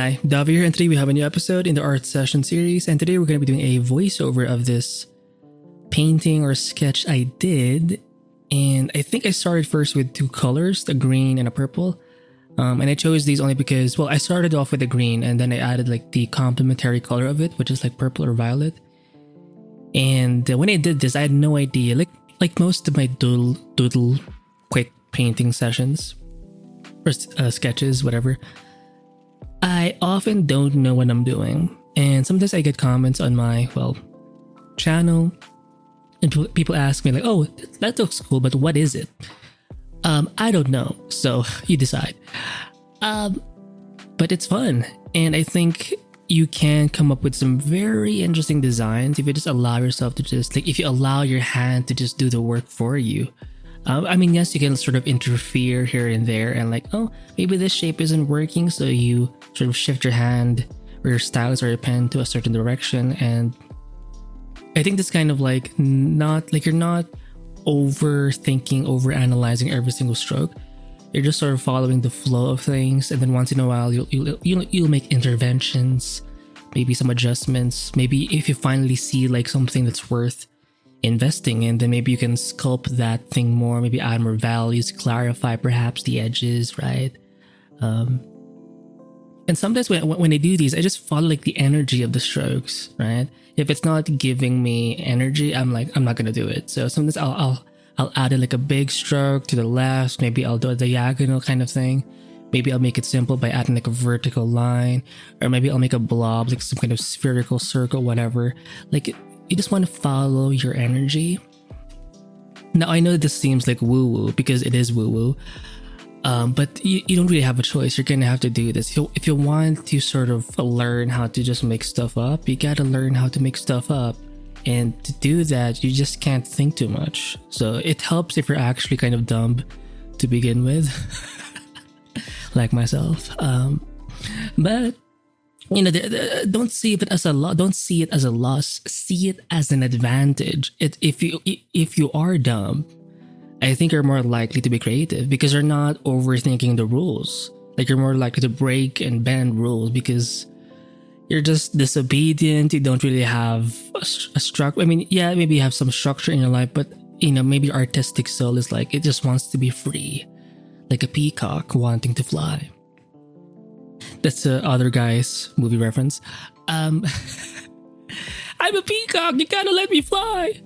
Hi, Davi here, and today we have a new episode in the art session series, and today we're going to be doing a voiceover of this painting or sketch I did, and I think I started first with two colors, the green and a purple, and I chose these only because, well, I started off with the green, and then I added like the complementary color of it, which is like purple or violet, and when I did this, I had no idea, like most of my doodle quick painting sessions, or sketches, whatever, I often don't know what I'm doing, and sometimes I get comments on my, channel, and people ask me like, oh, that looks cool, but what is it? I don't know, so you decide. But it's fun, and I think you can come up with some very interesting designs if you just allow yourself to just, if you allow your hand to just do the work for you. I mean, yes, you can sort of interfere here and there and like, oh, maybe this shape isn't working, so you sort of shift your hand or your stylus or your pen to a certain direction. And I think this kind of like not like you're not overthinking, overanalyzing every single stroke. You're just sort of following the flow of things, and then once in a while you'll make interventions, maybe some adjustments. Maybe if you finally see like something that's worth investing in, then maybe you can sculpt that thing more, maybe add more values, clarify perhaps the edges, right? And sometimes when I do these, I just follow like the energy of the strokes, right? If it's not giving me energy, I'm not gonna do it. So sometimes I'll add like a big stroke to the left, maybe I'll do a diagonal kind of thing. Maybe I'll make it simple by adding like a vertical line, or maybe I'll make a blob, like some kind of spherical circle, whatever. Like, you just want to follow your energy. Now, I know this seems like woo-woo because it is woo-woo, but you don't really have a choice. You're gonna have to do this. If you want to sort of learn how to just make stuff up, you gotta learn how to make stuff up. And to do that, you just can't think too much. So it helps if you're actually kind of dumb to begin with, like myself. But you know, don't see it as a loss. Don't see it as a loss. See it as an advantage. If you are dumb, I think you're more likely to be creative because you're not overthinking the rules. Like, you're more likely to break and bend rules because you're just disobedient. You don't really have a structure. I mean, yeah, maybe you have some structure in your life, but you know, maybe your artistic soul is like, it just wants to be free, like a peacock wanting to fly. That's the other guy's movie reference. I'm a peacock, you gotta let me fly.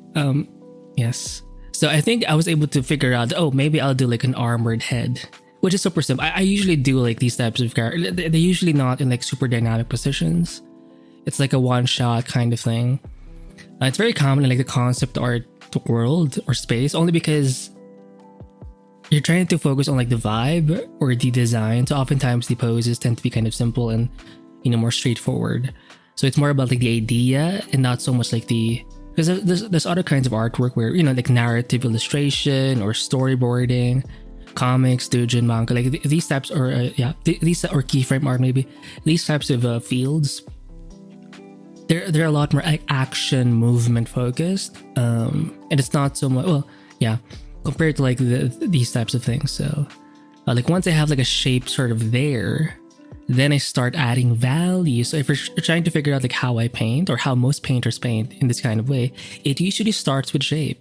Yes. So I think I was able to figure out, oh, maybe I'll do like an armored head, which is super simple. I usually do like these types of characters. They're usually not in like super dynamic positions. It's like a one shot kind of thing. It's very common in like the concept art world or space, only because you're trying to focus on like the vibe or the design. So oftentimes the poses tend to be kind of simple and, you know, more straightforward. So it's more about like the idea and not so much like because there's other kinds of artwork where, you know, like narrative illustration or storyboarding, comics, doujin, manga, like these types, or these, or keyframe art maybe. These types of fields, they're a lot more like action movement focused, and it's not so much, compared to like these types of things. So like once I have like a shape sort of there, then I start adding value. So if you're trying to figure out like how I paint or how most painters paint in this kind of way, it usually starts with shape.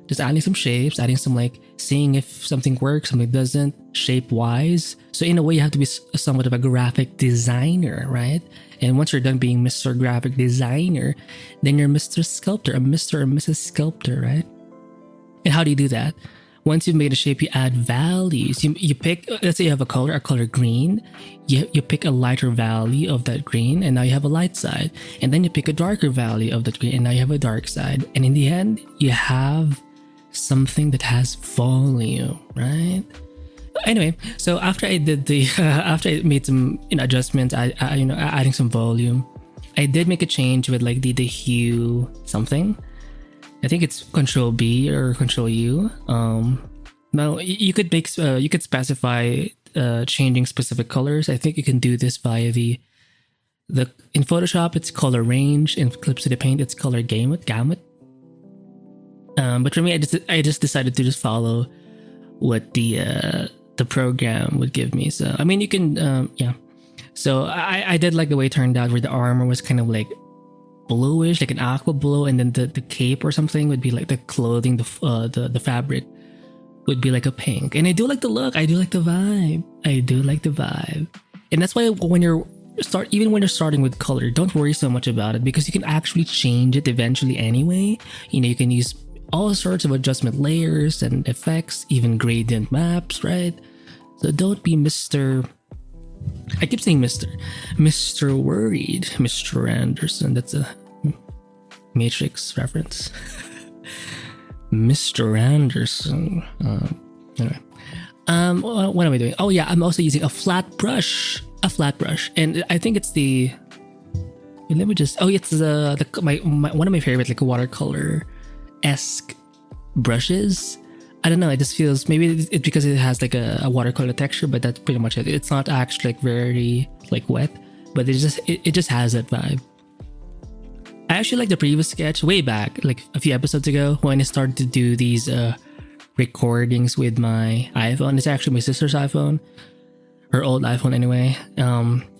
Just adding some shapes, adding some like seeing if something works, something doesn't, shape wise. So in a way, you have to be somewhat of a graphic designer, right? And once you're done being Mr. Graphic Designer, then you're Mr. Sculptor, a Mr. or Mrs. Sculptor, right? And how do you do that? Once you've made a shape, you add values. You pick, let's say you have a color green. You pick a lighter value of that green, and now you have a light side. And then you pick a darker value of that green, and now you have a dark side. And in the end, you have something that has volume, right? Anyway, so after I did after I made some adjustments, adding some volume, I did make a change with like the hue something. I think it's Control B or Control U. Now you could specify changing specific colors. I think you can do this via the in Photoshop it's color range, in Clips to the Paint it's color gamut. But for me, I just decided to just follow what the program would give me. So I mean, you can So I did like the way it turned out, where the armor was kind of like bluish, like an aqua blue, and then the cape or something would be like the clothing, the fabric would be like a pink. And I do like the look. I do like the vibe. I do like the vibe. And that's why when you're even when you're starting with color, don't worry so much about it, because you can actually change it eventually anyway. You know, you can use all sorts of adjustment layers and effects, even gradient maps, right? So don't be I keep saying Mr. Worried, Mr. Anderson. That's a Matrix reference. Mr. Anderson. Anyway. What am I doing? Oh yeah, I'm also using a flat brush. And I think it's the... Let me just... Oh, it's one of my favorite, like, watercolor-esque brushes. I don't know, it just feels... Maybe it's because it has like a watercolor texture, but that's pretty much it. It's not actually like very like wet, but it just has that vibe. I actually like the previous sketch way back, like a few episodes ago, when I started to do these recordings with my iPhone. It's actually my sister's iPhone, her old iPhone anyway.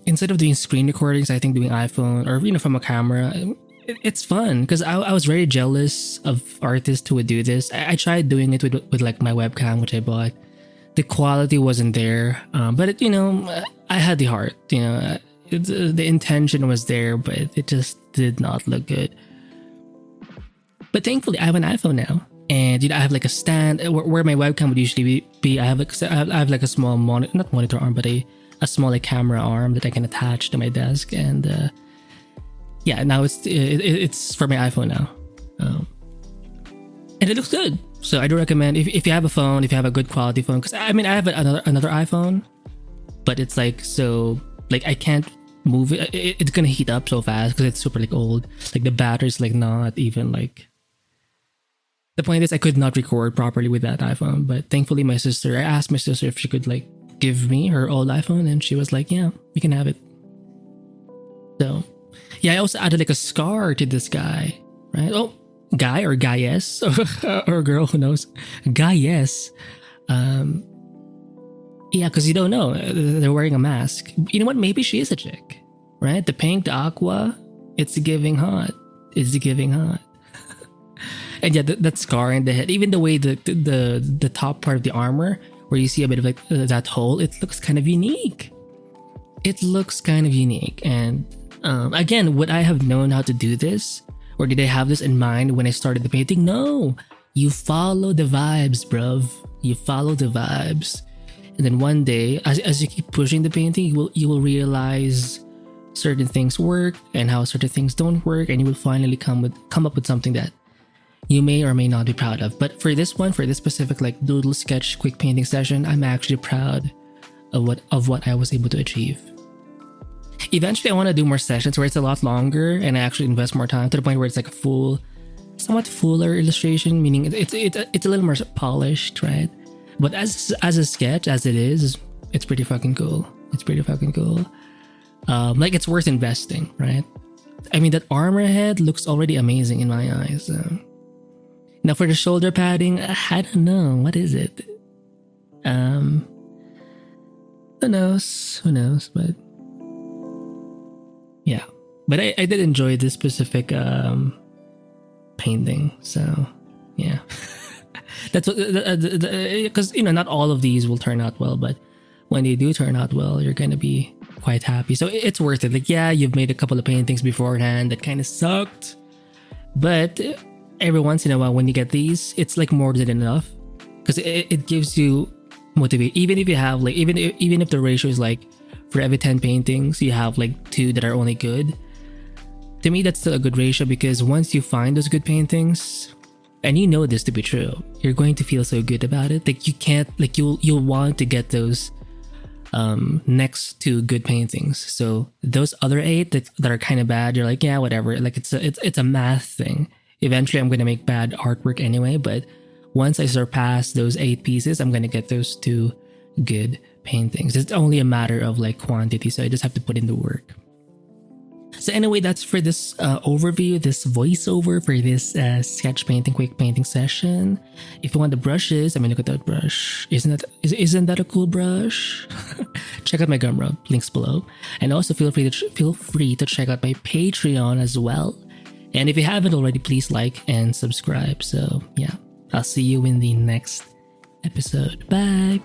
Instead of doing screen recordings, I think doing iPhone or, you know, from a camera, it's fun, because I was very jealous of artists who would do this. I tried doing it with like my webcam, which I bought. The quality wasn't there, but it, you know, I had the heart, you know, the intention was there, but it just did not look good. But thankfully I have an iPhone now, and, you know, I have like a stand where my webcam would usually be. I have like a small not monitor arm, but a small like camera arm that I can attach to my desk. And yeah, now it's for my iPhone now, and it looks good. So I do recommend, if you have a phone, if you have a good quality phone, because I mean I have another iPhone, but it's like, so like I can't move it. It's gonna heat up so fast because it's super like old. Like the battery's like not even like. The point is, I could not record properly with that iPhone, but thankfully I asked my sister if she could like give me her old iPhone, and she was like, yeah, we can have it. So yeah, I also added like a scar to this guy, right? Oh, guy or guy-yes or girl, who knows? Guy-yes. Yeah, because you don't know, they're wearing a mask. You know what? Maybe she is a chick, right? The pink, the aqua, it's giving hot. It's giving hot. And yeah, that scar in the head, even the way the top part of the armor, where you see a bit of like that hole, it looks kind of unique. And again, would I have known how to do this, or did I have this in mind when I started the painting? No, you follow the vibes, bruv. You follow the vibes, and then one day, as you keep pushing the painting, you will realize certain things work and how certain things don't work, and you will finally come up with something that you may or may not be proud of. But for this specific like doodle sketch quick painting session, I'm actually proud of what I was able to achieve. Eventually I want to do more sessions where it's a lot longer and I actually invest more time, to the point where it's like a somewhat fuller illustration, meaning it's a little more polished, right? But as a sketch, as it is, it's pretty fucking cool. Like it's worth investing, right? I mean, that armor head looks already amazing in my eyes. Now for the shoulder padding, I don't know. What is it? Who knows? But yeah. But I did enjoy this specific painting. So yeah. That's what, because you know, not all of these will turn out well, but when they do turn out well, you're gonna be quite happy. So it's worth it. Like, yeah, you've made a couple of paintings beforehand that kind of sucked, but every once in a while when you get these, it's like more than enough, because it gives you motivate. Even if you have like, even if the ratio is like, for every 10 paintings you have like 2 that are only good, to me that's still a good ratio, because once you find those good paintings, and you know this to be true, you're going to feel so good about it. Like you can't, like you'll want to get those next to good paintings. So those other 8 that are kind of bad, you're like, yeah, whatever. Like it's a math thing. Eventually I'm gonna make bad artwork anyway, but once I surpass those 8 pieces, I'm gonna get those 2 good paintings. It's only a matter of like quantity, so I just have to put in the work. So anyway, that's for this overview, this voiceover for this sketch painting, quick painting session. If you want the brushes, I mean, look at that brush. Isn't that a cool brush? Check out my gum rub, links below. And also feel free to check out my Patreon as well. And if you haven't already, please like and subscribe. So yeah, I'll see you in the next episode. Bye.